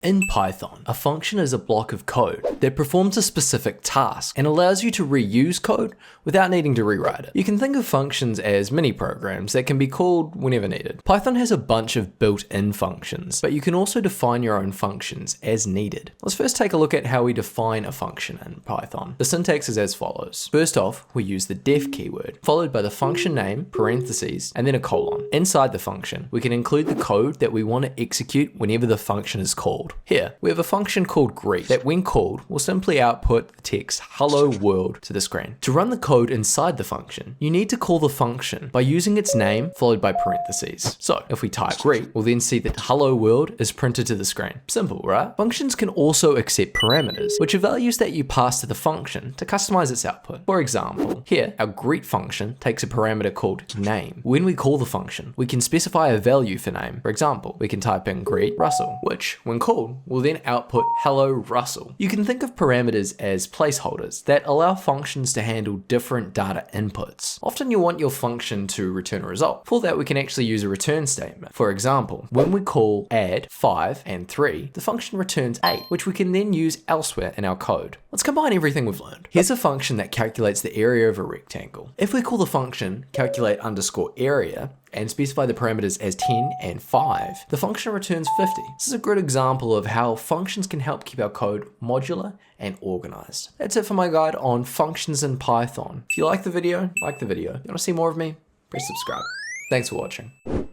In Python, a function is a block of code that performs a specific task and allows you to reuse code without needing to rewrite it. You can think of functions as mini programs that can be called whenever needed. Python has a bunch of built-in functions, but you can also define your own functions as needed. Let's first take a look at how we define a function in Python. The syntax is as follows. First off, we use the def keyword, followed by the function name, parentheses, and then a colon. Inside the function, we can include the code that we want to execute whenever the function is called. Here, we have a function called greet that when called will simply output the text hello world to the screen. To run the code inside the function, you need to call the function by using its name followed by parentheses. So if we type greet, we'll then see that hello world is printed to the screen. Simple, right? Functions can also accept parameters, which are values that you pass to the function to customize its output. For example, here, our greet function takes a parameter called name. When we call the function, we can specify a value for name. For example, we can type in greet Russell, which when called will then output hello Russell. You can think of parameters as placeholders that allow functions to handle different data inputs. Often you want your function to return a result. For that, we can actually use a return statement. For example, when we call add 5 and 3, the function returns 8, which we can then use elsewhere in our code. Let's combine everything we've learned. Here's a function that calculates the area of a rectangle. If we call the function calculate_area, and specify the parameters as 10 and 5, the function returns 50. This is a good example of how functions can help keep our code modular and organized. That's it for my guide on functions in Python. If you like the video, like the video. You want to see more of me? Press subscribe. Thanks for watching.